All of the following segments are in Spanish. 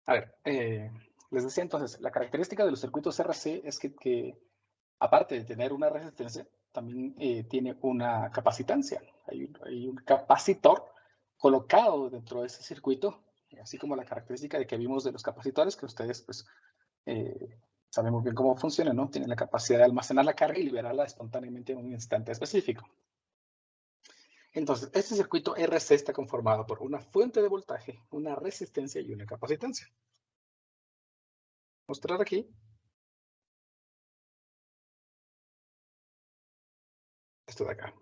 A ver, les decía entonces, la característica de los circuitos RC es que aparte de tener una resistencia, también tiene una capacitancia. Hay un capacitor colocado dentro de ese circuito, así como la característica de que vimos de los capacitores, que ustedes pues saben muy bien cómo funciona, ¿no? Tienen la capacidad de almacenar la carga y liberarla espontáneamente en un instante específico. Entonces, este circuito RC está conformado por una fuente de voltaje, una resistencia y una capacitancia. Mostrar aquí. Esto de acá.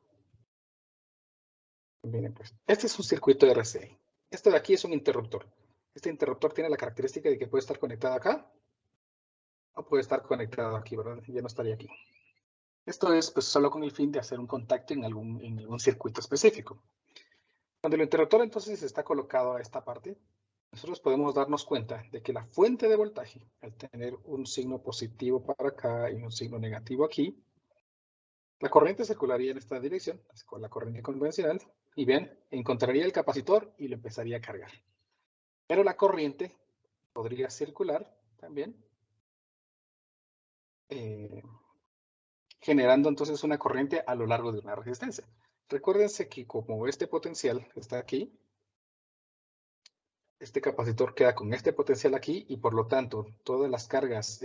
Miren, pues, este es un circuito RC. Este de aquí es un interruptor. Este interruptor tiene la característica de que puede estar conectado acá o puede estar conectado aquí, ¿verdad? Ya no estaría aquí. Esto es pues, solo con el fin de hacer un contacto en algún circuito específico. Cuando el interruptor entonces está colocado a esta parte, nosotros podemos darnos cuenta de que la fuente de voltaje, al tener un signo positivo para acá y un signo negativo aquí, la corriente circularía en esta dirección, con la corriente convencional, y bien, encontraría el capacitor y lo empezaría a cargar. Pero la corriente podría circular también, generando entonces una corriente a lo largo de una resistencia. Recuérdense que como este potencial está aquí, este capacitor queda con este potencial aquí y por lo tanto todas las cargas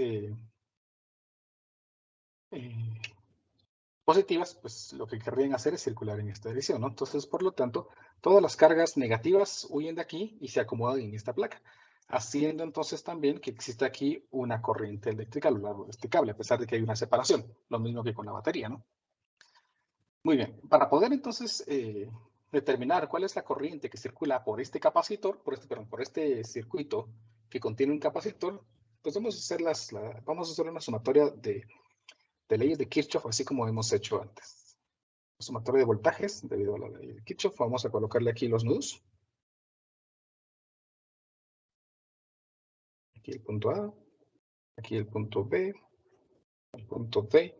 positivas, pues lo que querrían hacer es circular en esta dirección, ¿no? Entonces, por lo tanto, todas las cargas negativas huyen de aquí y se acomodan en esta placa, haciendo entonces también que exista aquí una corriente eléctrica a lo largo de este cable, a pesar de que hay una separación, lo mismo que con la batería, ¿no? Muy bien, para poder entonces determinar cuál es la corriente que circula por este capacitor, por este circuito que contiene un capacitor, pues vamos a hacer una sumatoria de leyes de Kirchhoff, así como hemos hecho antes. Sumatoria de voltajes, debido a la ley de Kirchhoff, vamos a colocarle aquí los nudos. Aquí el punto A, aquí el punto B, el punto D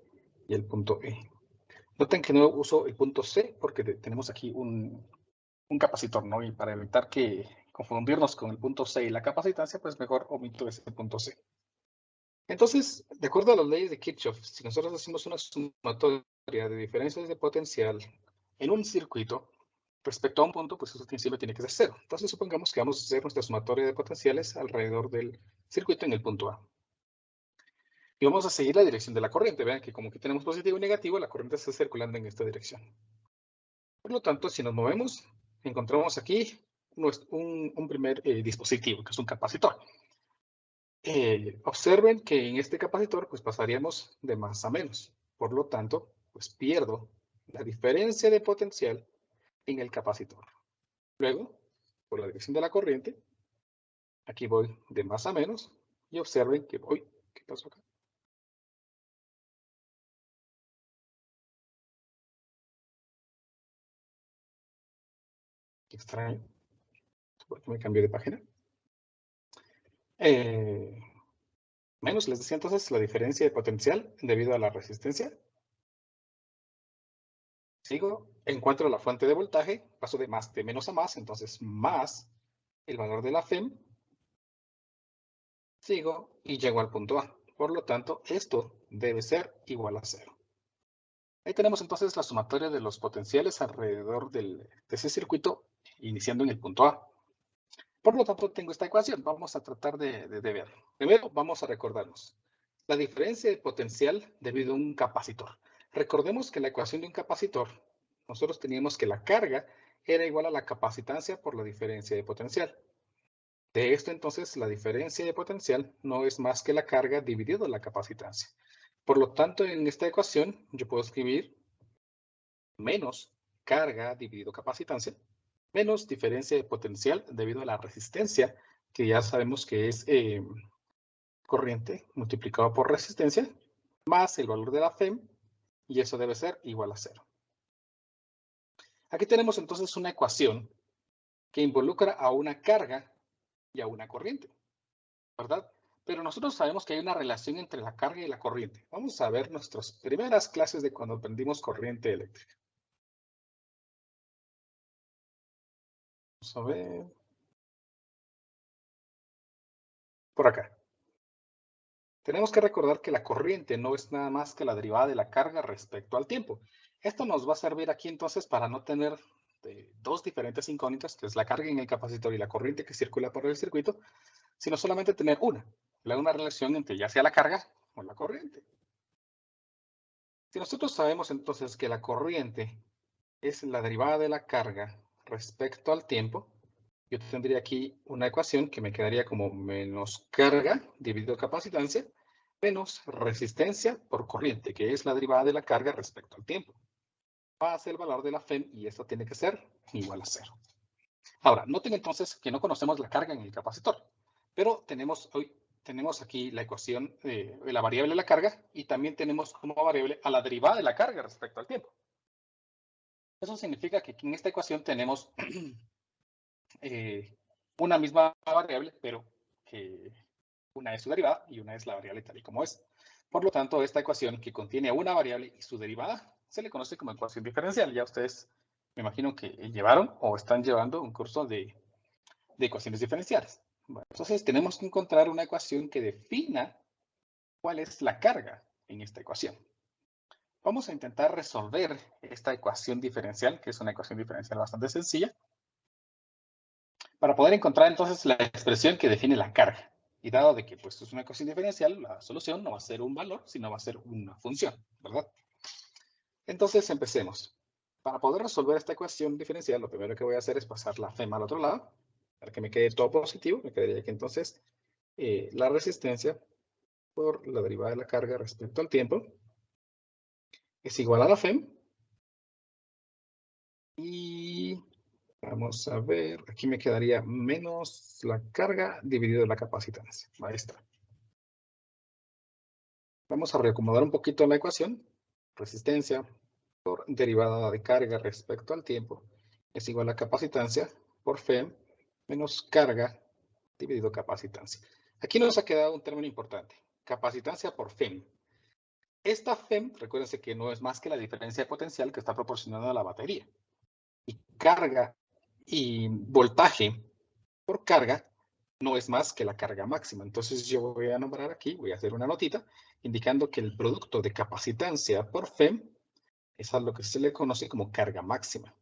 y el punto E. Noten que no uso el punto C porque tenemos aquí un capacitor, ¿no? Y para evitar que confundirnos con el punto C y la capacitancia, pues mejor omito ese punto C. Entonces, de acuerdo a las leyes de Kirchhoff, si nosotros hacemos una sumatoria de diferencias de potencial en un circuito, respecto a un punto, pues eso siempre tiene que ser cero. Entonces, supongamos que vamos a hacer nuestra sumatoria de potenciales alrededor del circuito en el punto A. Y vamos a seguir la dirección de la corriente. Vean que como aquí tenemos positivo y negativo, la corriente está circulando en esta dirección. Por lo tanto, si nos movemos, encontramos aquí un primer dispositivo, que es un capacitor. Observen que en este capacitor, pues pasaríamos de más a menos. Por lo tanto, pues pierdo la diferencia de potencial en el capacitor. Luego, por la dirección de la corriente, aquí voy de más a menos y observen que voy. ¿Qué pasó acá? Qué extraño. ¿Por qué me cambié de página? Menos, les decía entonces, la diferencia de potencial debido a la resistencia. Sigo, encuentro la fuente de voltaje, paso de menos a más, entonces más el valor de la FEM. Sigo y llego al punto A. Por lo tanto, esto debe ser igual a 0. Ahí tenemos entonces la sumatoria de los potenciales alrededor de ese circuito, iniciando en el punto A. Por lo tanto, tengo esta ecuación. Vamos a tratar de ver. Primero, vamos a recordarnos la diferencia de potencial debido a un capacitor. Recordemos que la ecuación de un capacitor, nosotros teníamos que la carga era igual a la capacitancia por la diferencia de potencial. De esto, entonces, la diferencia de potencial no es más que la carga dividido la capacitancia. Por lo tanto, en esta ecuación, yo puedo escribir menos carga dividido capacitancia, menos diferencia de potencial debido a la resistencia, que ya sabemos que es corriente multiplicado por resistencia, más el valor de la FEM, y eso debe ser igual a 0. Aquí tenemos entonces una ecuación que involucra a una carga y a una corriente, ¿verdad? Pero nosotros sabemos que hay una relación entre la carga y la corriente. Vamos a ver nuestras primeras clases de cuando aprendimos corriente eléctrica. Vamos a ver. por acá. Tenemos que recordar que la corriente no es nada más que la derivada de la carga respecto al tiempo. Esto nos va a servir aquí entonces para no tener dos diferentes incógnitas, que es la carga en el capacitor y la corriente que circula por el circuito, sino solamente tener una relación entre ya sea la carga o la corriente. Si nosotros sabemos entonces que la corriente es la derivada de la carga respecto al tiempo, yo tendría aquí una ecuación que me quedaría como menos carga dividido capacitancia menos resistencia por corriente, que es la derivada de la carga respecto al tiempo. Va a ser el valor de la FEM y esto tiene que ser igual a 0. Ahora, noten entonces que no conocemos la carga en el capacitor, pero tenemos aquí la ecuación de la variable de la carga y también tenemos como variable a la derivada de la carga respecto al tiempo. Eso significa que aquí en esta ecuación tenemos una misma variable, pero que una es su derivada y una es la variable tal y como es. Por lo tanto, esta ecuación que contiene una variable y su derivada se le conoce como ecuación diferencial. Ya ustedes me imagino que llevaron o están llevando un curso de ecuaciones diferenciales. Bueno, entonces tenemos que encontrar una ecuación que defina cuál es la carga en esta ecuación. Vamos a intentar resolver esta ecuación diferencial, que es una ecuación diferencial bastante sencilla, para poder encontrar entonces la expresión que define la carga. Y dado de que pues, es una ecuación diferencial, la solución no va a ser un valor, sino va a ser una función, ¿verdad? Entonces empecemos. Para poder resolver esta ecuación diferencial, lo primero que voy a hacer es pasar la FEM al otro lado, para que me quede todo positivo. Me quedaría que entonces la resistencia por la derivada de la carga respecto al tiempo es igual a la FEM. Y vamos a ver, aquí me quedaría menos la carga dividido la capacitancia. Ahí está. Vamos a reacomodar un poquito la ecuación. Resistencia por derivada de carga respecto al tiempo es igual a capacitancia por FEM menos carga dividido capacitancia. Aquí nos ha quedado un término importante. Capacitancia por FEM. Esta FEM, recuérdense que no es más que la diferencia de potencial que está proporcionando la batería. Y carga y voltaje por carga no es más que la carga máxima. Entonces yo voy a nombrar aquí, voy a hacer una notita, indicando que el producto de capacitancia por FEM es a lo que se le conoce como carga máxima.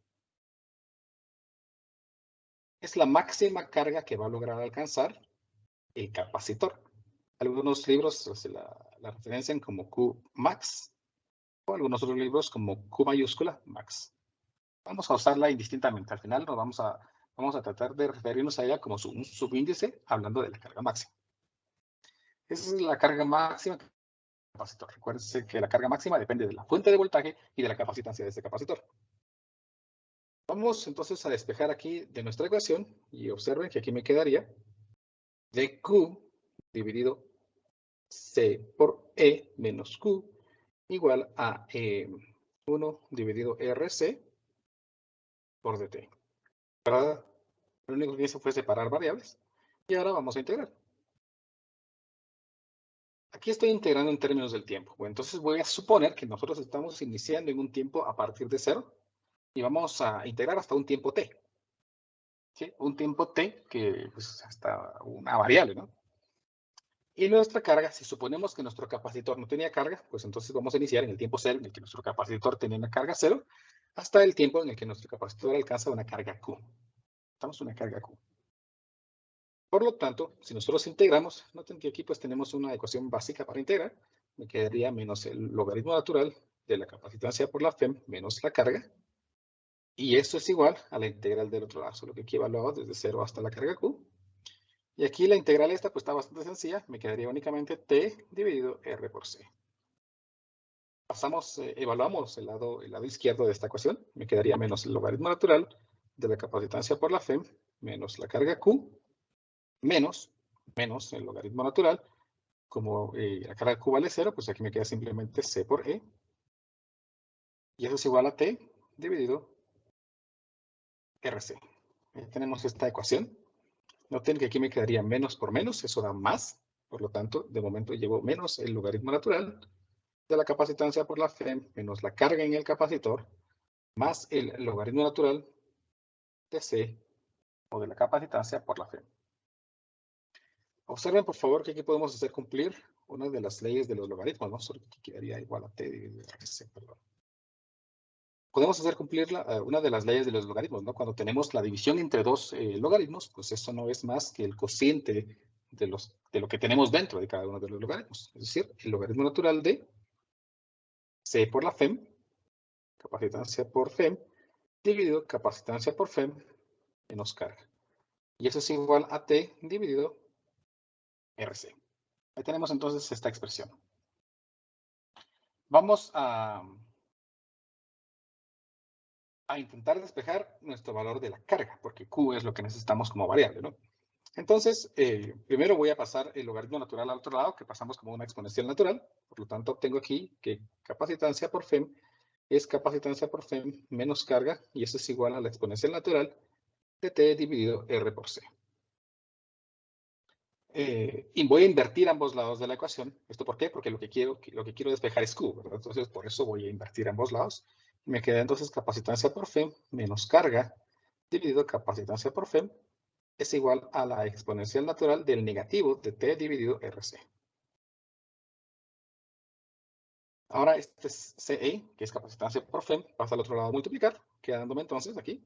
Es la máxima carga que va a lograr alcanzar el capacitor. Algunos libros la referencian como Q max, o algunos otros libros como Q mayúscula max. Vamos a usarla indistintamente. Al final vamos a tratar de referirnos a ella como un subíndice, hablando de la carga máxima. Esa es la carga máxima del capacitor. Recuérdense que la carga máxima depende de la fuente de voltaje y de la capacitancia de este capacitor. Vamos entonces a despejar aquí de nuestra ecuación y observen que aquí me quedaría dQ dividido C por E menos Q igual a 1 dividido RC por DT. ¿Verdad? Lo único que hice fue separar variables y ahora vamos a integrar. Aquí estoy integrando en términos del tiempo. Bueno, entonces voy a suponer que nosotros estamos iniciando en un tiempo a partir de 0 y vamos a integrar hasta un tiempo t. ¿Sí? Un tiempo t que pues, hasta una variable, ¿no? Y nuestra carga, si suponemos que nuestro capacitor no tenía carga, pues entonces vamos a iniciar en el tiempo 0 en el que nuestro capacitor tenía una carga 0 hasta el tiempo en el que nuestro capacitor alcanza una carga Q. Estamos en una carga Q. Por lo tanto, si nosotros integramos, noten que aquí pues tenemos una ecuación básica para integrar. Me quedaría menos el logaritmo natural de la capacitancia por la FEM menos la carga. Y esto es igual a la integral del otro lado, solo que aquí evaluado desde 0 hasta la carga Q. Y aquí la integral esta pues está bastante sencilla. Me quedaría únicamente T dividido R por C. Evaluamos el lado izquierdo de esta ecuación. Me quedaría menos el logaritmo natural de la capacitancia por la FEM menos la carga Q menos el logaritmo natural. Como la carga Q vale 0, pues aquí me queda simplemente C por E. Y eso es igual a T dividido RC. Tenemos esta ecuación. Noten que aquí me quedaría menos por menos, eso da más. Por lo tanto, de momento llevo menos el logaritmo natural de la capacitancia por la FEM menos la carga en el capacitor más el logaritmo natural de C o de la capacitancia por la FEM. Observen, por favor, que aquí podemos hacer cumplir una de las leyes de los logaritmos, ¿no? Solo que aquí quedaría igual a t dividido RC, perdón. Podemos hacer cumplir una de las leyes de los logaritmos, ¿no? Cuando tenemos la división entre dos logaritmos, pues eso no es más que el cociente de lo que tenemos dentro de cada uno de los logaritmos. Es decir, el logaritmo natural de C por la FEM, capacitancia por FEM, dividido capacitancia por FEM menos carga. Y eso es igual a T dividido RC. Ahí tenemos entonces esta expresión. Vamos a intentar despejar nuestro valor de la carga, porque Q es lo que necesitamos como variable, ¿no? Entonces, primero voy a pasar el logaritmo natural al otro lado, que pasamos como una exponencial natural. Por lo tanto, obtengo aquí que capacitancia por FEM es capacitancia por FEM menos carga, y eso es igual a la exponencial natural de T dividido R por C. Y voy a invertir ambos lados de la ecuación. ¿Esto por qué? Porque lo que quiero despejar es Q, ¿verdad? Entonces, por eso voy a invertir ambos lados. Me queda entonces capacitancia por FEM menos carga dividido capacitancia por FEM es igual a la exponencial natural del negativo de T dividido RC. Ahora este es CE, que es capacitancia por FEM, pasa al otro lado a multiplicar, quedándome entonces aquí,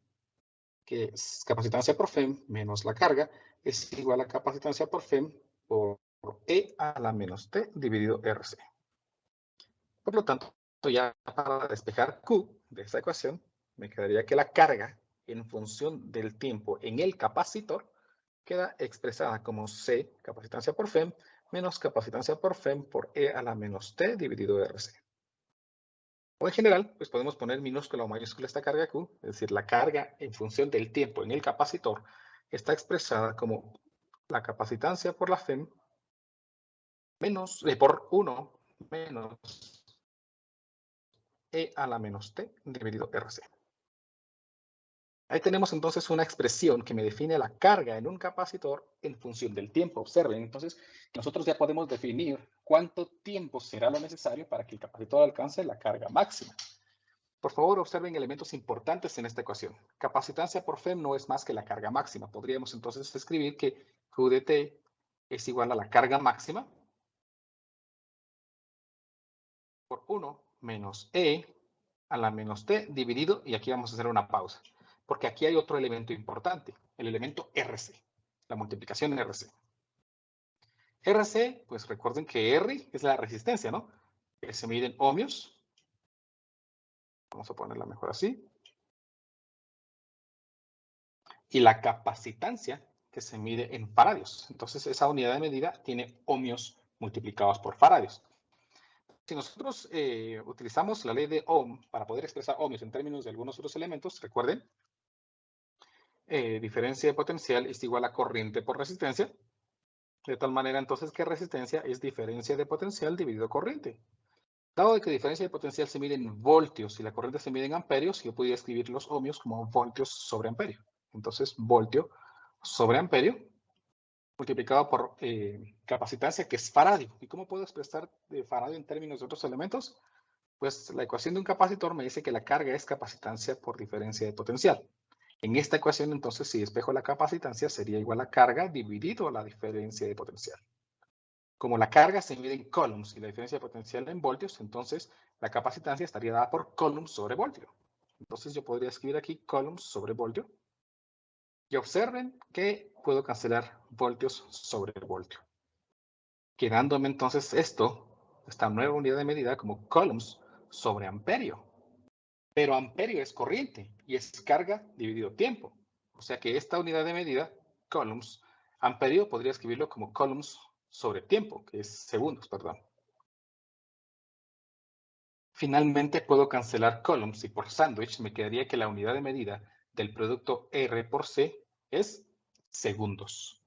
que es capacitancia por FEM menos la carga, es igual a capacitancia por FEM por E a la menos T dividido RC. Por lo tanto, ya para despejar Q de esta ecuación, me quedaría que la carga en función del tiempo en el capacitor queda expresada como C, capacitancia por FEM, menos capacitancia por FEM por E a la menos T dividido RC. O en general, pues podemos poner minúscula o mayúscula esta carga Q, es decir, la carga en función del tiempo en el capacitor está expresada como la capacitancia por la FEM menos, por 1 menos E a la menos T dividido RC. Ahí tenemos entonces una expresión que me define la carga en un capacitor en función del tiempo. Observen, entonces nosotros ya podemos definir cuánto tiempo será lo necesario para que el capacitor alcance la carga máxima. Por favor, observen elementos importantes en esta ecuación. Capacitancia por FEM no es más que la carga máxima. Podríamos entonces escribir que Q de T es igual a la carga máxima por 1 menos E a la menos T dividido, y aquí vamos a hacer una pausa, porque aquí hay otro elemento importante, el elemento RC, la multiplicación RC. RC, pues recuerden que R es la resistencia, ¿no? Que se mide en ohmios. Vamos a ponerla mejor así. Y la capacitancia, que se mide en faradios. Entonces, esa unidad de medida tiene ohmios multiplicados por faradios. Si nosotros utilizamos la ley de Ohm para poder expresar ohmios en términos de algunos otros elementos, recuerden, diferencia de potencial es igual a corriente por resistencia. De tal manera entonces que resistencia es diferencia de potencial dividido corriente. Dado de que diferencia de potencial se mide en voltios y la corriente se mide en amperios, yo podría escribir los ohmios como voltios sobre amperio. Entonces, voltio sobre amperio multiplicado por capacitancia, que es faradio. ¿Y cómo puedo expresar faradio en términos de otros elementos? Pues la ecuación de un capacitor me dice que la carga es capacitancia por diferencia de potencial. En esta ecuación, entonces, si despejo la capacitancia, sería igual a carga dividido la diferencia de potencial. Como la carga se mide en coulombs y la diferencia de potencial en voltios, entonces la capacitancia estaría dada por coulombs sobre voltio. Entonces yo podría escribir aquí coulombs sobre voltio. Y observen que puedo cancelar voltios sobre voltio. Quedándome entonces esta nueva unidad de medida como coulombs sobre amperio. Pero amperio es corriente y es carga dividido tiempo. O sea que esta unidad de medida, coulombs, amperio, podría escribirlo como coulombs sobre tiempo, que es segundos, perdón. Finalmente puedo cancelar coulombs y por sándwich me quedaría que la unidad de medida del producto R por C es segundos.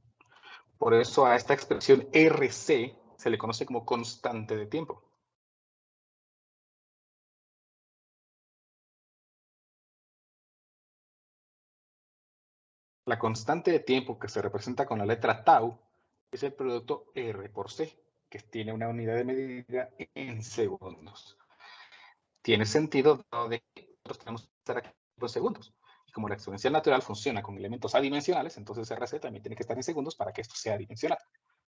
Por eso a esta expresión RC se le conoce como constante de tiempo. La constante de tiempo que se representa con la letra tau es el producto R por C, que tiene una unidad de medida en segundos. Tiene sentido dado de que nosotros tenemos que estar aquí en segundos. Y como la exponencial natural funciona con elementos adimensionales, entonces RC también tiene que estar en segundos para que esto sea adimensional.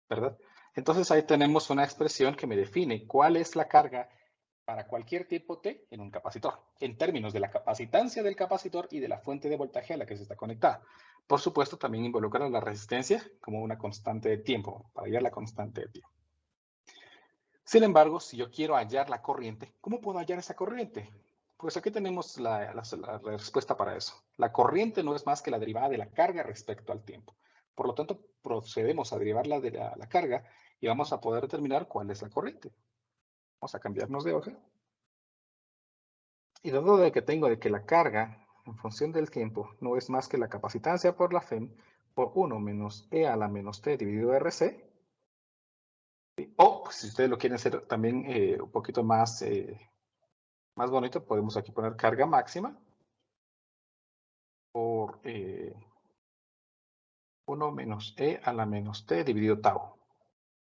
¿verdad? Entonces ahí tenemos una expresión que me define cuál es la carga para cualquier tipo T en un capacitor, en términos de la capacitancia del capacitor y de la fuente de voltaje a la que se está conectada. Por supuesto, también involucra la resistencia como una constante de tiempo, para hallar la constante de tiempo. Sin embargo, si yo quiero hallar la corriente, ¿cómo puedo hallar esa corriente? Pues aquí tenemos la respuesta para eso. La corriente no es más que la derivada de la carga respecto al tiempo. Por lo tanto, procedemos a derivarla de la carga y vamos a poder determinar cuál es la corriente. Vamos a cambiarnos de hoja. Y dado de que tengo de que la carga en función del tiempo no es más que la capacitancia por la FEM por 1 menos E a la menos T dividido RC, o pues, si ustedes lo quieren hacer también un poquito más bonito, podemos aquí poner carga máxima por 1 menos E a la menos T dividido tau,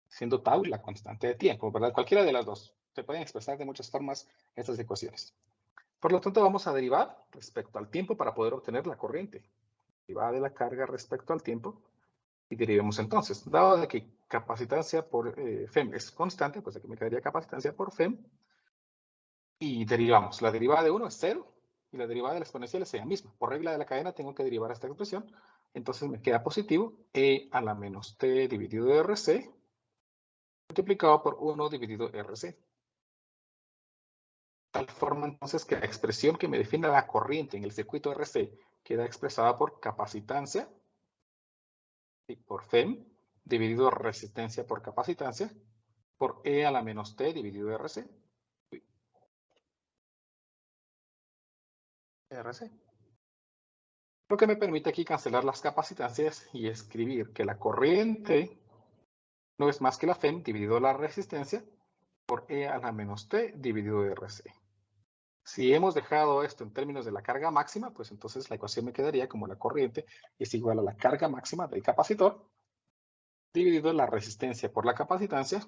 siendo tau la constante de tiempo, ¿verdad? Cualquiera de las dos. Se pueden expresar de muchas formas estas ecuaciones. Por lo tanto, vamos a derivar respecto al tiempo para poder obtener la corriente. Derivada de la carga respecto al tiempo. Y derivemos entonces. Dado de que capacitancia por FEM es constante, pues aquí me quedaría capacitancia por FEM. Y derivamos. La derivada de 1 es 0 y la derivada de la exponencial es ella misma. Por regla de la cadena tengo que derivar esta expresión. Entonces me queda positivo E a la menos T dividido RC multiplicado por 1 dividido RC. De tal forma entonces que la expresión que me define la corriente en el circuito RC queda expresada por capacitancia y por FEM dividido resistencia por capacitancia por E a la menos T dividido RC. RC. Lo que me permite aquí cancelar las capacitancias y escribir que la corriente no es más que la FEM dividido la resistencia por E a la menos T dividido RC. Si hemos dejado esto en términos de la carga máxima, pues entonces la ecuación me quedaría como la corriente es igual a la carga máxima del capacitor dividido la resistencia por la capacitancia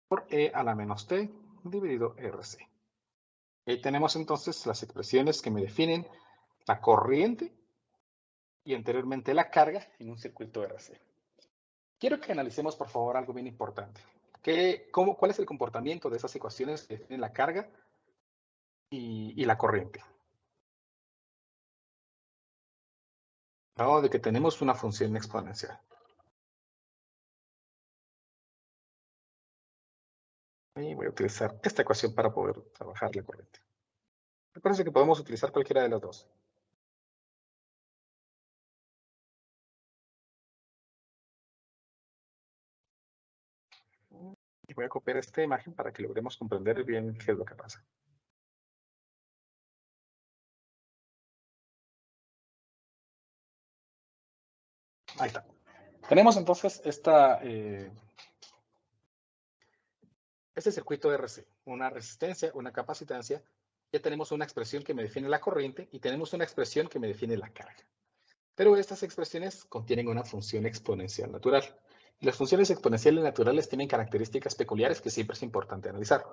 por E a la menos T dividido RC. Y ahí tenemos entonces las expresiones que me definen la corriente y anteriormente la carga en un circuito RC. Quiero que analicemos, por favor, algo bien importante. ¿Cuál es el comportamiento de esas ecuaciones que definen la carga y la corriente? Dado de que tenemos una función exponencial. Y voy a utilizar esta ecuación para poder trabajar la corriente. Me parece que podemos utilizar cualquiera de las dos. Y voy a copiar esta imagen para que logremos comprender bien qué es lo que pasa. Ahí está. Tenemos entonces este circuito RC, una resistencia, una capacitancia. Ya tenemos una expresión que me define la corriente y tenemos una expresión que me define la carga. Pero estas expresiones contienen una función exponencial natural. Y las funciones exponenciales naturales tienen características peculiares que siempre es importante analizar.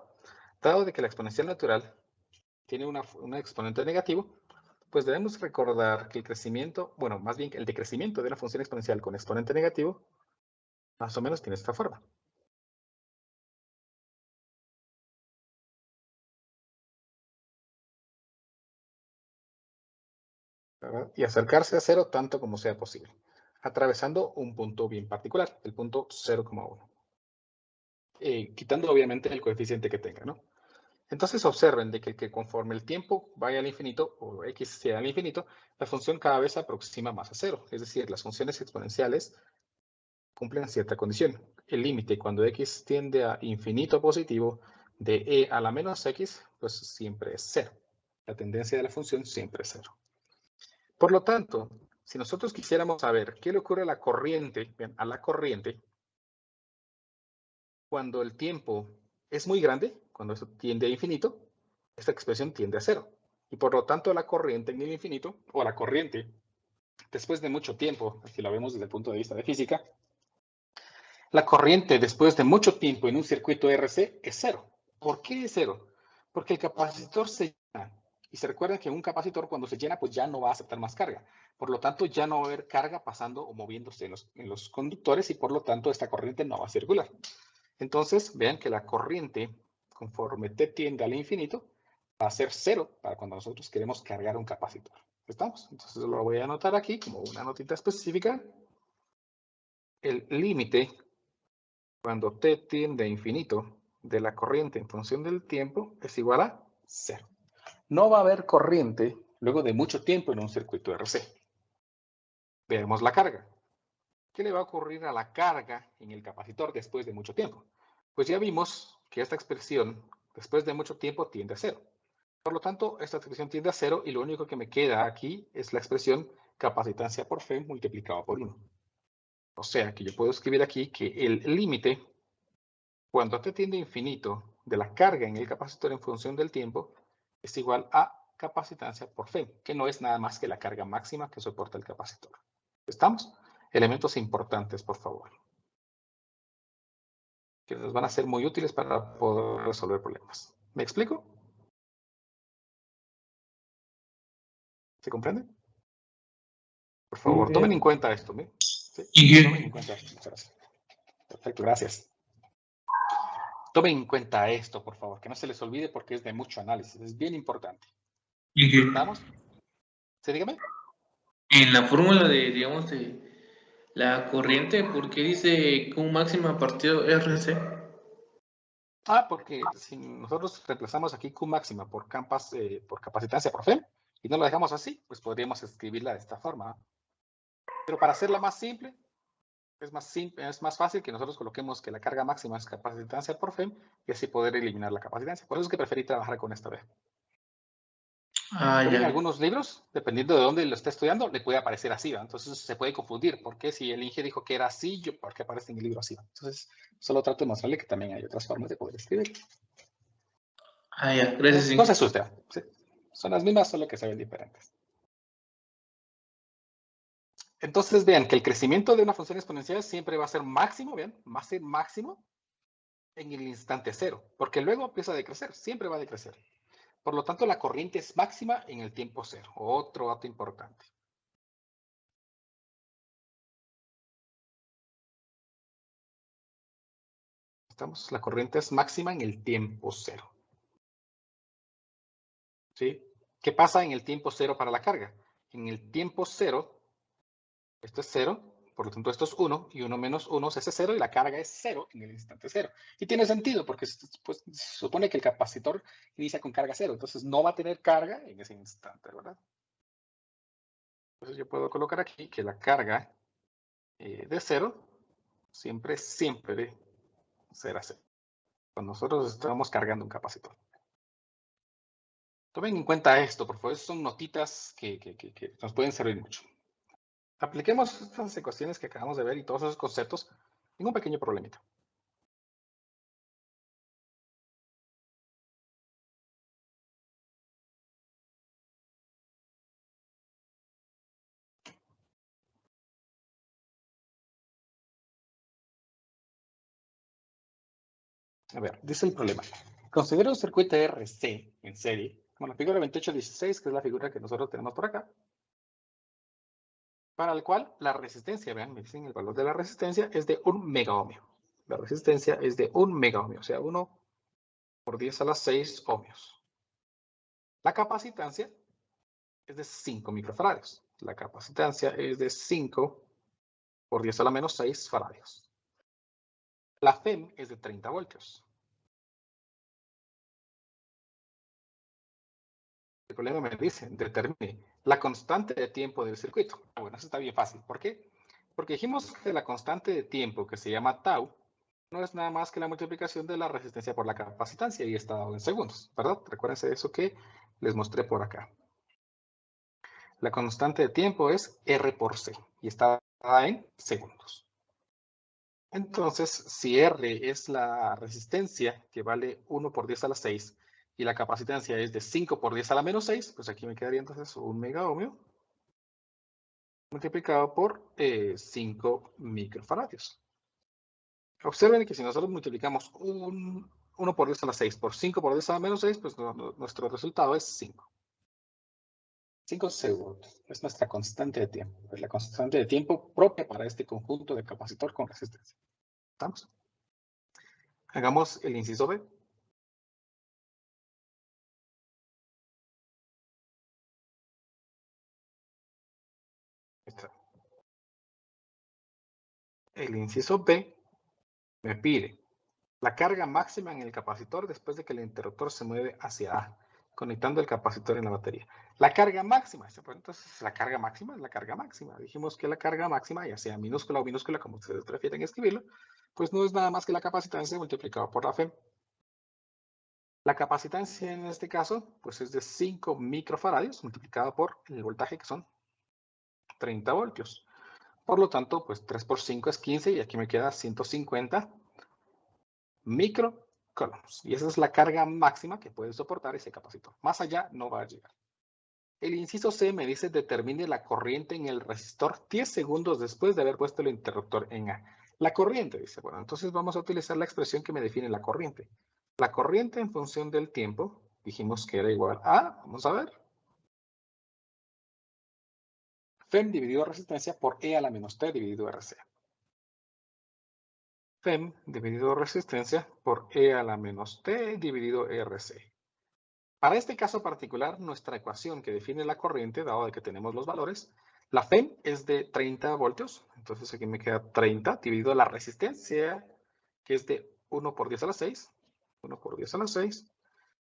Dado de que la exponencial natural tiene un exponente negativo, pues debemos recordar que el crecimiento, bueno, más bien el decrecimiento de una función exponencial con exponente negativo, más o menos tiene esta forma. ¿Verdad? Y acercarse a cero tanto como sea posible, atravesando un punto bien particular, el punto 0,1. Quitando obviamente el coeficiente que tenga, ¿no? Entonces observen de que conforme el tiempo vaya al infinito, o x sea al infinito, la función cada vez se aproxima más a cero. Es decir, las funciones exponenciales cumplen cierta condición. El límite cuando x tiende a infinito positivo de e a la menos x, pues siempre es cero. La tendencia de la función siempre es cero. Por lo tanto, si nosotros quisiéramos saber qué le ocurre a la corriente, cuando el tiempo es muy grande, cuando eso tiende a infinito, esta expresión tiende a cero. Y por lo tanto la corriente en el infinito, o la corriente después de mucho tiempo, si lo vemos desde el punto de vista de física, la corriente después de mucho tiempo en un circuito RC es cero. ¿Por qué es cero? Porque el capacitor se llena Y se recuerdan que un capacitor cuando se llena, pues ya no va a aceptar más carga. Por lo tanto, ya no va a haber carga pasando o moviéndose en los conductores y por lo tanto esta corriente no va a circular. Entonces, vean que la corriente, conforme t tiende al infinito, va a ser cero para cuando nosotros queremos cargar un capacitor. ¿Estamos? Entonces lo voy a anotar aquí como una notita específica. El límite, cuando t tiende a infinito, de la corriente en función del tiempo es igual a cero. No va a haber corriente luego de mucho tiempo en un circuito RC. Veamos la carga. ¿Qué le va a ocurrir a la carga en el capacitor después de mucho tiempo? Pues ya vimos que esta expresión, después de mucho tiempo, tiende a cero. Por lo tanto, esta expresión tiende a cero y lo único que me queda aquí es la expresión capacitancia por Fe multiplicado por 1. O sea que yo puedo escribir aquí que el límite, cuando t tiende a infinito, de la carga en el capacitor en función del tiempo, es igual a capacitancia por Fe, que no es nada más que la carga máxima que soporta el capacitor. ¿Estamos? Elementos importantes, por favor, que nos van a ser muy útiles para poder resolver problemas. ¿Me explico? ¿Se comprende? Por favor, tomen en cuenta esto. ¿Sí? Tomen en cuenta esto. Muchas gracias. Perfecto, gracias. Tomen en cuenta esto, por favor, que no se les olvide porque es de mucho análisis. Es bien importante. ¿Estamos? ¿Sí, dígame? En la fórmula de, digamos, de la corriente, ¿por qué dice Q máxima partido RC? Porque si nosotros reemplazamos aquí Q máxima por capacitancia por FEM y no lo dejamos así, pues podríamos escribirla de esta forma. Pero para hacerla más simple, es más fácil que nosotros coloquemos que la carga máxima es capacitancia por FEM y así poder eliminar la capacitancia. Por eso es que preferí trabajar con esta vez. Pero en Ya. algunos libros, dependiendo de dónde lo esté estudiando, le puede aparecer así, ¿va? Entonces se puede confundir. ¿Por qué si el Inge dijo que era así, por qué aparece en el libro así? ¿Va? Entonces, solo trato de mostrarle que también hay otras formas de poder escribir. Ya, gracias, No se Inge. asuste, ¿sí? Son las mismas, solo que se ven diferentes. Entonces, vean que el crecimiento de una función exponencial siempre va a ser máximo, vean, va a ser máximo en el instante cero, porque luego empieza a decrecer, siempre va a decrecer. Por lo tanto, la corriente es máxima en el tiempo cero. Otro dato importante. La corriente es máxima en el tiempo cero. ¿Sí? ¿Qué pasa en el tiempo cero para la carga? En el tiempo cero, esto es cero, por lo tanto esto es 1, y 1 menos 1 es ese 0, y la carga es 0 en el instante 0. Y tiene sentido, porque pues, se supone que el capacitor inicia con carga 0, entonces no va a tener carga en ese instante, ¿verdad? Entonces yo puedo colocar aquí que la carga de 0 siempre será 0. Cuando nosotros estamos cargando un capacitor. Tomen en cuenta esto, por favor, son notitas que nos pueden servir mucho. Apliquemos estas ecuaciones que acabamos de ver y todos esos conceptos en un pequeño problemita. A ver, dice el problema. Considera un circuito RC en serie, como la figura 2816, que es la figura que nosotros tenemos por acá, para el cual la resistencia, vean, me dicen el valor de la resistencia es de 1 megaohmio. La resistencia es de 1 megaohmio, o sea, 1 por 10 a la 6 ohmios. La capacitancia es de 5 microfaradios. La capacitancia es de 5 por 10 a la menos 6 faradios. La FEM es de 30 voltios. El problema me dice, determine la constante de tiempo del circuito. Bueno, eso está bien fácil. ¿Por qué? Porque dijimos que la constante de tiempo, que se llama tau, no es nada más que la multiplicación de la resistencia por la capacitancia y está dado en segundos, ¿verdad? Recuérdense eso que les mostré por acá. La constante de tiempo es R por C y está dada en segundos. Entonces, si R es la resistencia, que vale 1 por 10 a la 6, y la capacitancia es de 5 por 10 a la menos 6, pues aquí me quedaría entonces 1 megaohmio multiplicado por 5 microfaradios. Observen que si nosotros multiplicamos 1 por 10 a la 6 por 5 por 10 a la menos 6, pues nuestro resultado es 5. 5 segundos. Es nuestra constante de tiempo. Es la constante de tiempo propia para este conjunto de capacitor con resistencia. ¿Estamos? Hagamos el inciso B. Está. El inciso B me pide la carga máxima en el capacitor después de que el interruptor se mueve hacia A, conectando el capacitor en la batería. La carga máxima, entonces la carga máxima es la carga máxima. Dijimos que la carga máxima, ya sea minúscula o minúscula, como ustedes prefieren escribirlo, pues no es nada más que la capacitancia multiplicada por la FEM. La capacitancia en este caso, pues es de 5 microfaradios multiplicado por el voltaje, que son 30 voltios. Por lo tanto, pues 3 por 5 es 15 y aquí me queda 150 microcoulombs. Y esa es la carga máxima que puede soportar ese capacitor. Más allá no va a llegar. El inciso C me dice determine la corriente en el resistor 10 segundos después de haber puesto el interruptor en A. La corriente, dice, bueno, entonces vamos a utilizar la expresión que me define la corriente. La corriente en función del tiempo, dijimos que era igual a, vamos a ver, FEM dividido resistencia por E a la menos T dividido RC. FEM dividido resistencia por E a la menos T dividido RC. Para este caso particular, nuestra ecuación que define la corriente, dado de que tenemos los valores, la FEM es de 30 voltios, entonces aquí me queda 30 dividido la resistencia, que es de 1 por 10 a la 6, 1 por 10 a la 6,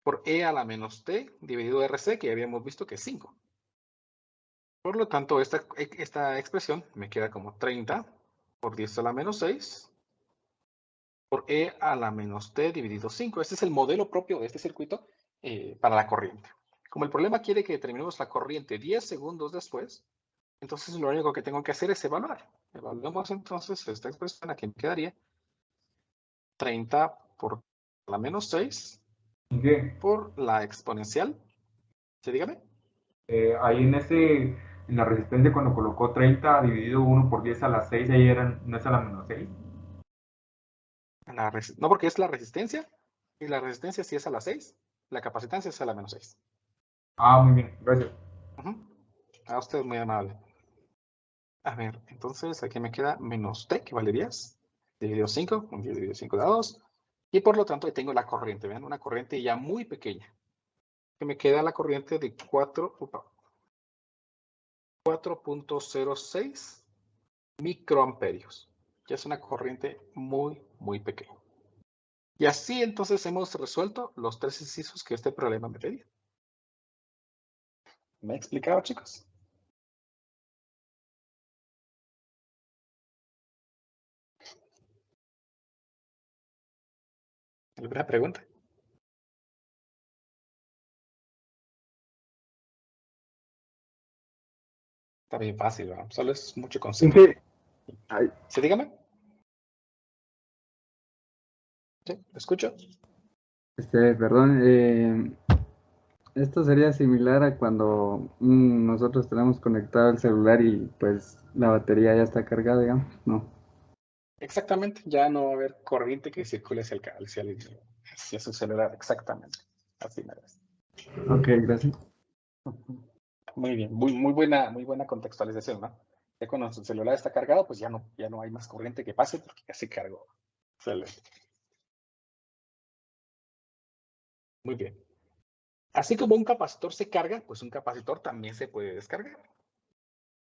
por E a la menos T dividido RC, que ya habíamos visto que es 5. Por lo tanto, esta expresión me queda como 30 por 10 a la menos 6 por E a la menos T dividido 5. Este es el modelo propio de este circuito para la corriente. Como el problema quiere que determinemos la corriente 10 segundos después, entonces lo único que tengo que hacer es evaluar. Evaluemos entonces esta expresión, aquí me quedaría 30 por la menos 6 por la exponencial. ¿Sí, dígame? Ahí en la resistencia cuando colocó 30 dividido 1 por 10 a la 6, ahí no es a la menos 6. No, porque es la resistencia, y la resistencia sí es a la 6, la capacitancia es a la menos 6. Ah, muy bien, gracias. A usted es muy amable. A ver, entonces aquí me queda menos T, que vale 10, dividido 5, 10 dividido 5 da 2, y por lo tanto ahí tengo la corriente, vean, una corriente ya muy pequeña, que me queda la corriente de 4.06 microamperios, que es una corriente muy, muy pequeña. Y así entonces hemos resuelto los 3 incisos que este problema me pedía. ¿Me he explicado, chicos? ¿Alguna pregunta? Está bien fácil, ¿no? Solo es mucho concepto. ¿Sí, dígame? ¿Sí? ¿Lo escucho? Perdón, esto sería similar a cuando nosotros tenemos conectado el celular y pues la batería ya está cargada, digamos, ¿no? Exactamente, ya no va a haber corriente que circule hacia su celular, exactamente. Así me ves. Ok, gracias. Muy bien, muy buena contextualización, ¿no? Ya cuando su celular está cargado, pues ya no hay más corriente que pase porque ya se cargó. Excelente. Muy bien. Así como un capacitor se carga, pues un capacitor también se puede descargar.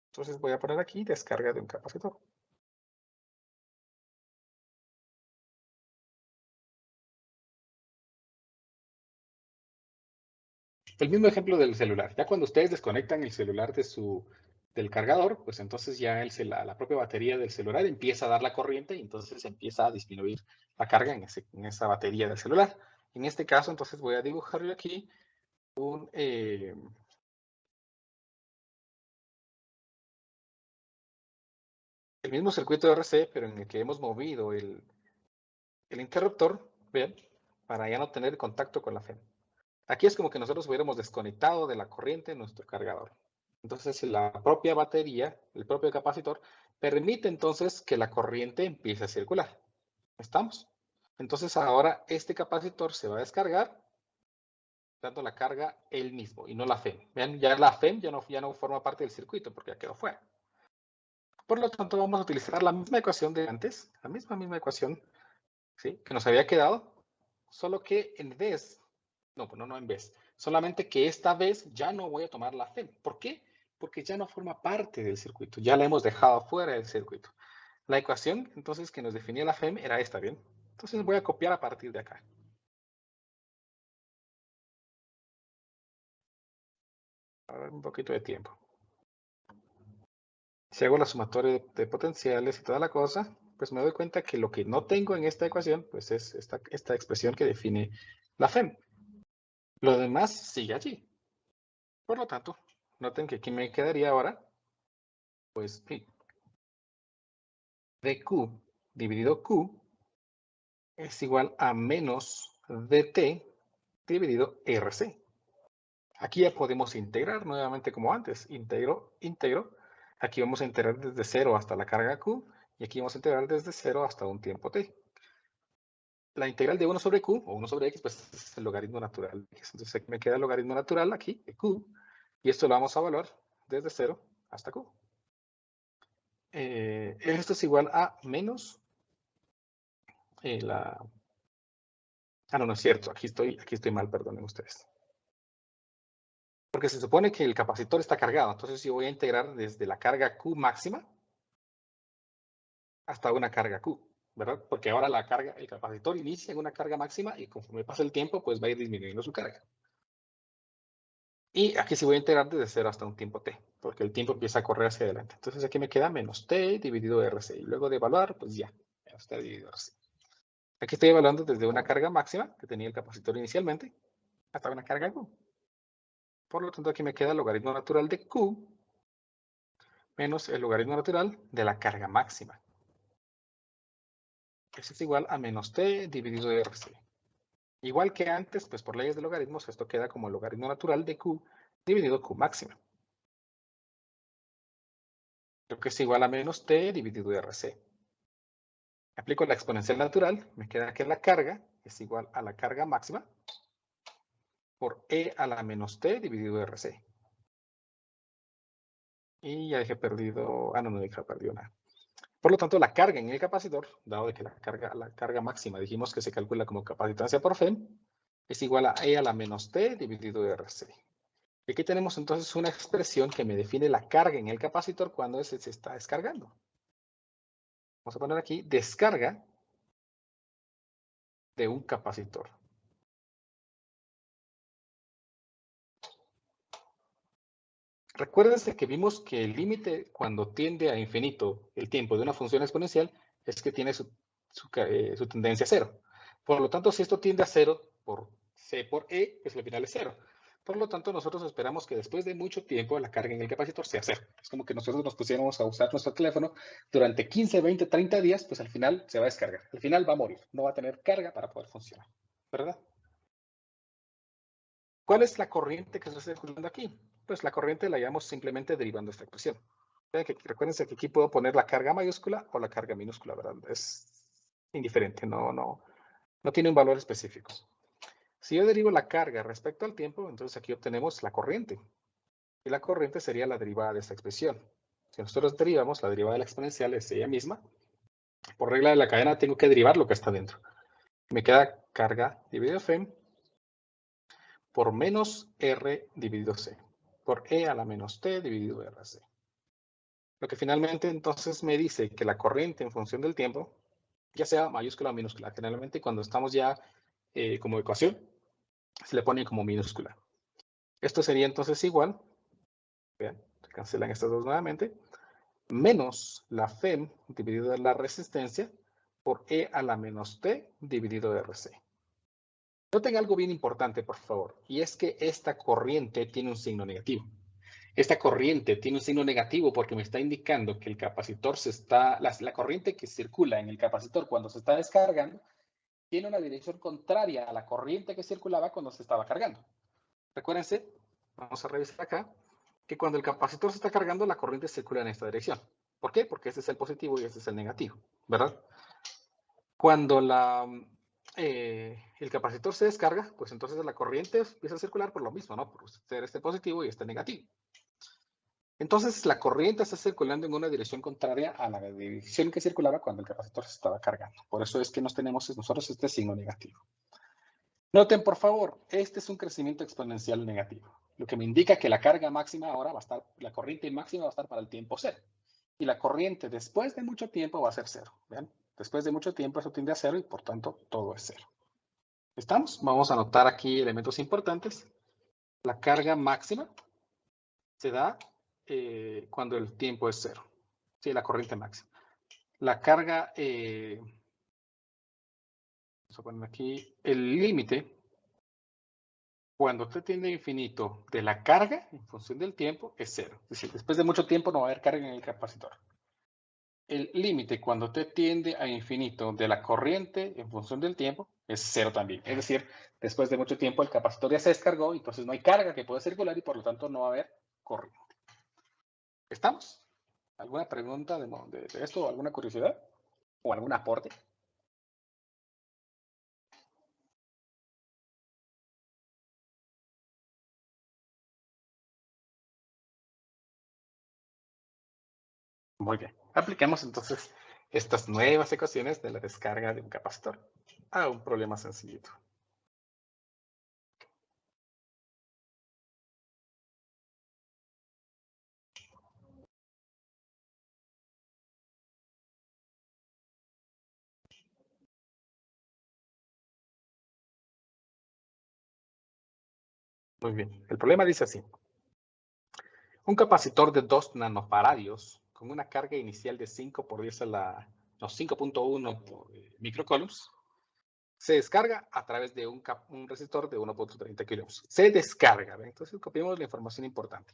Entonces voy a poner aquí descarga de un capacitor. El mismo ejemplo del celular. Ya cuando ustedes desconectan el celular del cargador, pues entonces ya la propia batería del celular empieza a dar la corriente y entonces empieza a disminuir la carga en esa batería del celular. En este caso, entonces voy a dibujarle aquí el mismo circuito de RC, pero en el que hemos movido el interruptor, ¿ven? Para ya no tener contacto con la FEM. Aquí es como que nosotros hubiéramos desconectado de la corriente nuestro cargador. Entonces la propia batería, el propio capacitor, permite entonces que la corriente empiece a circular. ¿Estamos? Entonces ahora este capacitor se va a descargar dando la carga él mismo y no la FEM. Vean, ya la FEM ya no forma parte del circuito porque ya quedó fuera. Por lo tanto, vamos a utilizar la misma ecuación de antes, la misma ecuación, ¿sí?, que nos había quedado, solo que en vez, no en vez, solamente que esta vez ya no voy a tomar la FEM. ¿Por qué? Porque ya no forma parte del circuito, ya la hemos dejado fuera del circuito. La ecuación, entonces, que nos definía la FEM era esta, ¿bien? Entonces voy a copiar a partir de acá. Ahora un poquito de tiempo. Si hago la sumatoria de potenciales y toda la cosa, pues me doy cuenta que lo que no tengo en esta ecuación, pues es esta expresión que define la FEM. Lo demás sigue allí. Por lo tanto, noten que aquí me quedaría ahora, pues, dq dividido q es igual a menos dt dividido rc. Aquí ya podemos integrar nuevamente como antes. Integro. Aquí vamos a integrar desde 0 hasta la carga q. Y aquí vamos a integrar desde 0 hasta un tiempo t. La integral de 1 sobre q, o 1 sobre x, pues es el logaritmo natural de x. Entonces aquí me queda el logaritmo natural aquí, de q. Y esto lo vamos a evaluar desde 0 hasta q. Esto es igual a menos no es cierto. Aquí estoy mal, perdonen ustedes. Porque se supone que el capacitor está cargado. Entonces yo voy a integrar desde la carga Q máxima hasta una carga Q, ¿verdad? Porque ahora el capacitor inicia en una carga máxima y conforme pasa el tiempo, pues va a ir disminuyendo su carga. Y aquí sí voy a integrar desde 0 hasta un tiempo t, porque el tiempo empieza a correr hacia adelante. Entonces aquí me queda menos t dividido RC. Y luego de evaluar, pues ya, menos t dividido RC. Aquí estoy evaluando desde una carga máxima que tenía el capacitor inicialmente hasta una carga Q. Por lo tanto, aquí me queda el logaritmo natural de Q menos el logaritmo natural de la carga máxima. Eso es igual a menos t dividido de RC. Igual que antes, pues por leyes de logaritmos, esto queda como el logaritmo natural de Q dividido Q máxima. Lo que es igual a menos t dividido de RC. Aplico la exponencial natural, me queda que la carga es igual a la carga máxima por e a la menos t dividido de RC. Y ya dejé perdido, no dejé perdido nada. Por lo tanto, la carga en el capacitor, dado de que la carga máxima dijimos que se calcula como capacitancia por FEM, es igual a E a la menos T dividido de RC. Y aquí tenemos entonces una expresión que me define la carga en el capacitor cuando se está descargando. Vamos a poner aquí descarga de un capacitor. Recuérdense que vimos que el límite cuando tiende a infinito el tiempo de una función exponencial es que tiene su tendencia a 0. Por lo tanto, si esto tiende a 0 por C por E, pues al final es 0. Por lo tanto, nosotros esperamos que después de mucho tiempo la carga en el capacitor sea 0. Es como que nosotros nos pusiéramos a usar nuestro teléfono durante 15, 20, 30 días, pues al final se va a descargar. Al final va a morir, no va a tener carga para poder funcionar, ¿verdad? ¿Cuál es la corriente que se está circulando aquí? Pues la corriente la llamamos simplemente derivando esta expresión. Recuérdense que aquí puedo poner la carga mayúscula o la carga minúscula, ¿verdad? Es indiferente, no tiene un valor específico. Si yo derivo la carga respecto al tiempo, entonces aquí obtenemos la corriente. Y la corriente sería la derivada de esta expresión. Si nosotros derivamos, la derivada de la exponencial es ella misma. Por regla de la cadena tengo que derivar lo que está dentro. Me queda carga dividido FEM por menos R dividido C. Por E a la menos T dividido RC. Lo que finalmente entonces me dice que la corriente en función del tiempo, ya sea mayúscula o minúscula, generalmente cuando estamos ya como ecuación, se le pone como minúscula. Esto sería entonces igual, vean, se cancelan estas dos nuevamente, menos la FEM dividido de la resistencia por E a la menos T dividido de RC. Noten algo bien importante, por favor, y es que esta corriente tiene un signo negativo. Esta corriente tiene un signo negativo porque me está indicando que el capacitor la corriente que circula en el capacitor cuando se está descargando tiene una dirección contraria a la corriente que circulaba cuando se estaba cargando. Recuérdense, vamos a revisar acá, que cuando el capacitor se está cargando, la corriente circula en esta dirección. ¿Por qué? Porque este es el positivo y este es el negativo, ¿verdad? Cuando el capacitor se descarga, pues entonces la corriente empieza a circular por lo mismo, ¿no? Por ser este positivo y este negativo. Entonces la corriente está circulando en una dirección contraria a la dirección que circulaba cuando el capacitor se estaba cargando. Por eso es que tenemos nosotros este signo negativo. Noten, por favor, este es un crecimiento exponencial negativo, lo que me indica que la carga máxima ahora va a estar, la corriente máxima va a estar para el tiempo cero. Y la corriente después de mucho tiempo va a ser cero. ¿Vean? Después de mucho tiempo eso tiende a cero y por tanto todo es cero. ¿Estamos? Vamos a anotar aquí elementos importantes. La carga máxima se da cuando el tiempo es cero. Sí, la corriente máxima. La carga, vamos a poner aquí, el límite, cuando usted tiende a infinito de la carga en función del tiempo, es cero. Es decir, después de mucho tiempo no va a haber carga en el capacitor. El límite cuando usted tiende a infinito de la corriente en función del tiempo es cero también. Es decir, después de mucho tiempo el capacitor ya se descargó, entonces no hay carga que pueda circular y por lo tanto no va a haber corriente. ¿Estamos? ¿Alguna pregunta de esto o alguna curiosidad? ¿O algún aporte? Muy bien. Apliquemos entonces estas nuevas ecuaciones de la descarga de un capacitor a un problema sencillito. Muy bien. El problema dice así. Un capacitor de 2 nanofaradios con una carga inicial de 5 por 10 a la 5.1 microcoulombs se descarga a través de un resistor de 1.30 kiloohms. Se descarga. ¿Ven? Entonces copiamos la información importante.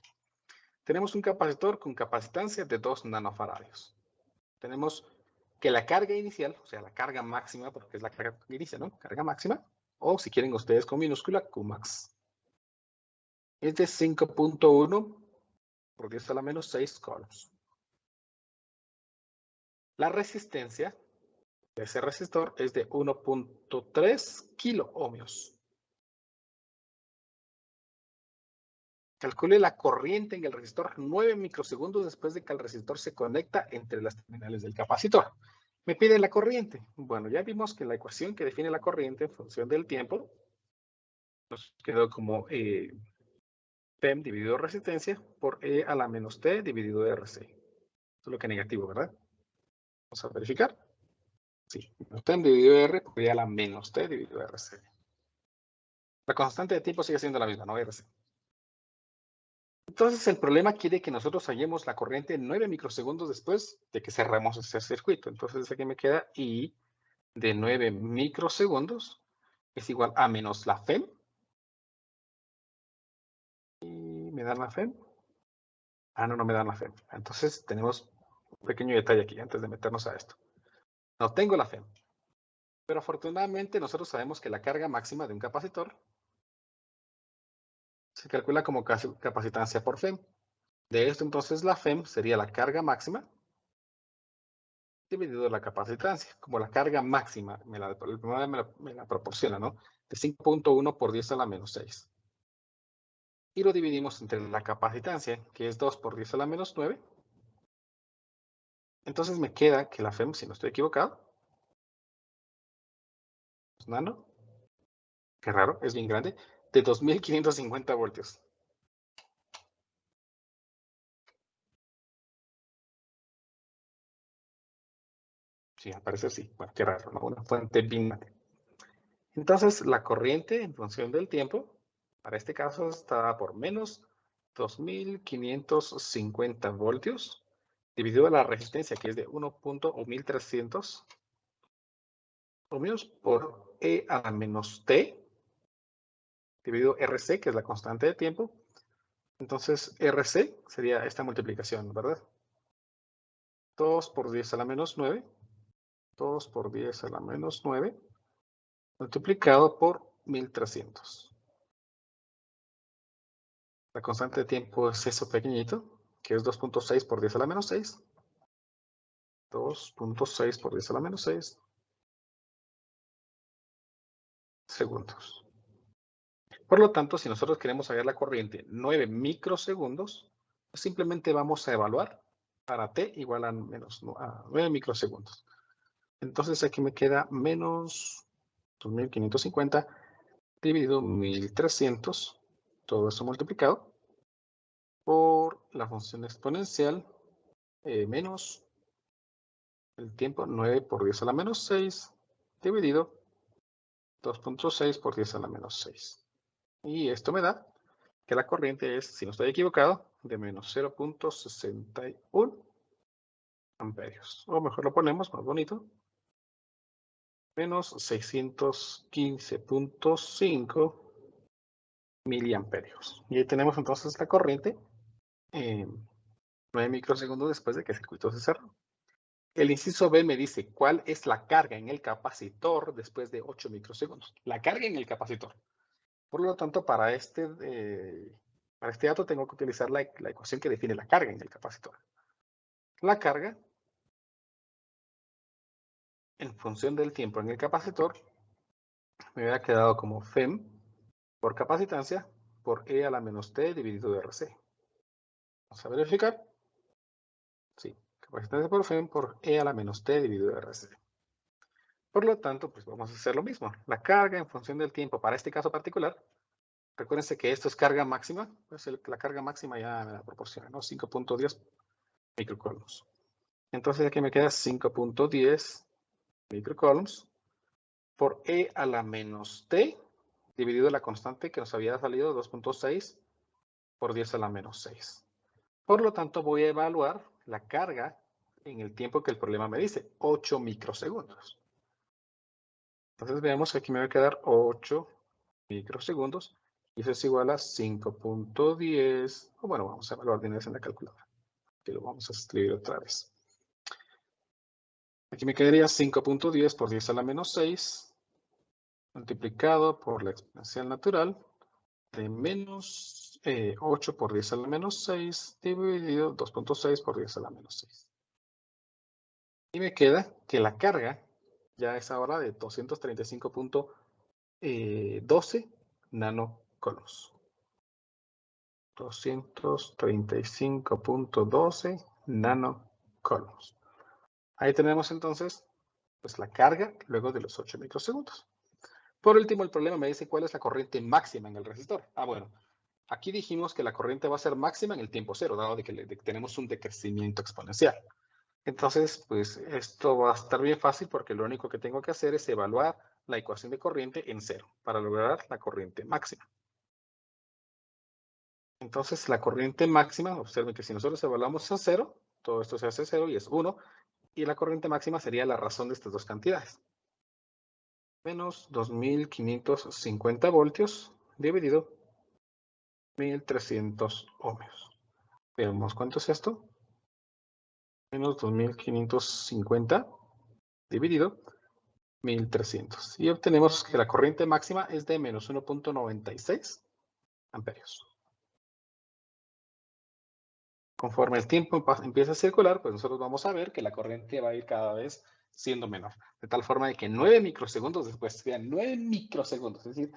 Tenemos un capacitor con capacitancia de 2 nanofaradios. Tenemos que la carga inicial, o sea, la carga máxima, porque es la carga que inicia, ¿no? Carga máxima, o si quieren ustedes con minúscula, Qmax. Es de 5.1 por 10 a la menos 6 coulombs. La resistencia de ese resistor es de 1.3 kiloohmios. Calcule la corriente en el resistor 9 microsegundos después de que el resistor se conecta entre las terminales del capacitor. Me piden la corriente. Bueno, ya vimos que la ecuación que define la corriente en función del tiempo nos quedó como PEM dividido resistencia por E a la menos T dividido RC. Solo que negativo, ¿verdad? Vamos a verificar. Sí, PEM dividido R por E a la menos T dividido RC. La constante de tiempo sigue siendo la misma, no RC. Entonces el problema quiere que nosotros hallemos la corriente 9 microsegundos después de que cerramos ese circuito. Entonces aquí me queda I de 9 microsegundos es igual a menos la FEM. Y me dan la FEM. Ah, no me dan la FEM. Entonces tenemos un pequeño detalle aquí antes de meternos a esto. No tengo la FEM. Pero afortunadamente nosotros sabemos que la carga máxima de un capacitor se calcula como capacitancia por FEM. De esto entonces la FEM sería la carga máxima dividido la capacitancia. Como la carga máxima me la proporciona, ¿no? De 5.1 por 10 a la menos 6. Y lo dividimos entre la capacitancia, que es 2 por 10 a la menos 9. Entonces me queda que la FEM, si no estoy equivocado, es nano, qué raro, es bien grande, de 2550 voltios. Sí, al parecer sí. Bueno, qué raro, ¿no? Una fuente bien grande. Entonces, la corriente en función del tiempo, para este caso, está por menos 2550 voltios, dividido la resistencia, que es de 1.1300 ohmios, por E a la menos T, dividido RC, que es la constante de tiempo. Entonces, RC sería esta multiplicación, ¿verdad? 2 por 10 a la menos 9. 2 por 10 a la menos 9. Multiplicado por 1300. La constante de tiempo es eso pequeñito, que es 2.6 por 10 a la menos 6. 2.6 por 10 a la menos 6. segundos. Por lo tanto, si nosotros queremos saber la corriente 9 microsegundos, pues simplemente vamos a evaluar para t igual a 9 microsegundos. Entonces aquí me queda menos 2550 dividido 1300, todo eso multiplicado por la función exponencial menos el tiempo 9 por 10 a la menos 6 dividido 2.6 por 10 a la menos 6. Y esto me da que la corriente es, si no estoy equivocado, de menos 0.61 amperios. O mejor lo ponemos más bonito. Menos 615.5 miliamperios. Y ahí tenemos entonces la corriente 9 microsegundos después de que el circuito se cerró. El inciso B me dice cuál es la carga en el capacitor después de 8 microsegundos. La carga en el capacitor. Por lo tanto, para este dato tengo que utilizar la ecuación que define la carga en el capacitor. La carga, en función del tiempo en el capacitor, me hubiera quedado como FEM por capacitancia por E a la menos T dividido de RC. Vamos a verificar. Sí, capacitancia por FEM por E a la menos T dividido de RC. Por lo tanto, pues vamos a hacer lo mismo. La carga en función del tiempo para este caso particular. Recuérdense que esto es carga máxima. Pues la carga máxima ya me la proporciona, ¿no? 5.10 microcoulombs. Entonces aquí me queda 5.10 microcoulombs por E a la menos T dividido la constante que nos había salido 2.6 por 10 a la menos 6. Por lo tanto, voy a evaluar la carga en el tiempo que el problema me dice, 8 microsegundos. Entonces veamos que aquí me va a quedar 8 microsegundos y eso es igual a 5.10. Bueno, vamos a evaluar de una vez en la calculadora. Que lo vamos a escribir otra vez. Aquí me quedaría 5.10 por 10 a la menos 6 multiplicado por la exponencial natural de menos 8 por 10 a la menos 6 dividido 2.6 por 10 a la menos 6. Y me queda que la carga ya es ahora de 235.12 nanocoulombs. 235.12 nanocoulombs. Ahí tenemos entonces pues, la carga luego de los 8 microsegundos. Por último, el problema me dice cuál es la corriente máxima en el resistor. Bueno, aquí dijimos que la corriente va a ser máxima en el tiempo cero, dado de que tenemos un decrecimiento exponencial. Entonces, pues esto va a estar bien fácil porque lo único que tengo que hacer es evaluar la ecuación de corriente en cero para lograr la corriente máxima. Entonces, la corriente máxima, observen que si nosotros evaluamos a cero, todo esto se hace cero y es 1, y la corriente máxima sería la razón de estas dos cantidades. Menos 2550 voltios dividido 1300 ohmios. Veamos cuánto es esto. Menos 2550 dividido 1300. Y obtenemos que la corriente máxima es de menos 1.96 amperios. Conforme el tiempo empieza a circular, pues nosotros vamos a ver que la corriente va a ir cada vez siendo menor. De tal forma de que 9 microsegundos después, vean, 9 microsegundos. Es decir,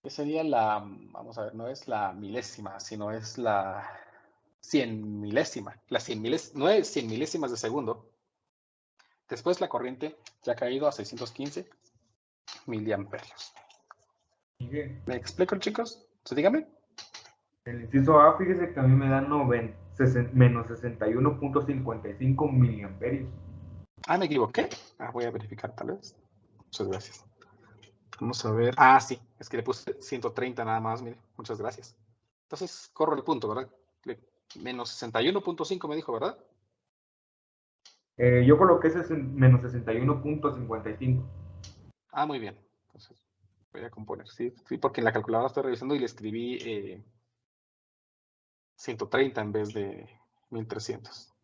¿qué sería vamos a ver, no es la milésima, sino es la 100 milésima. La 100 milésimas de segundo. Después la corriente ya ha caído a 615 miliamperios. ¿Me explico, chicos? Dígame. El inciso A, fíjese que a mí me da menos 61.55 miliamperios. Me equivoqué. Voy a verificar tal vez. Muchas gracias. Vamos a ver. Sí, es que le puse 130 nada más, mire. Muchas gracias. Entonces, corro el punto, ¿verdad? Menos 61.5 me dijo, ¿verdad? Yo coloqué menos 61.55. Muy bien. Entonces, voy a componer. Sí, porque en la calculadora estoy revisando y le escribí 130 en vez de 1300.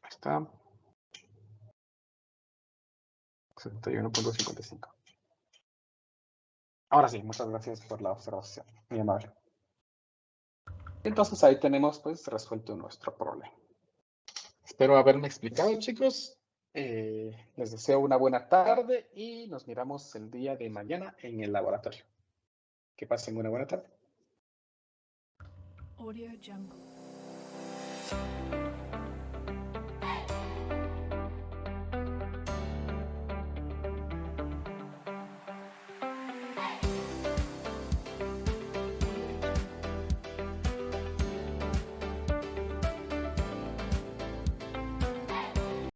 Ahí está. 61.55. Ahora sí, muchas gracias por la observación. Muy amable. Entonces ahí tenemos pues resuelto nuestro problema. Espero haberme explicado, chicos. Les deseo una buena tarde y nos miramos el día de mañana en el laboratorio. Que pasen una buena tarde. Audio Jungle.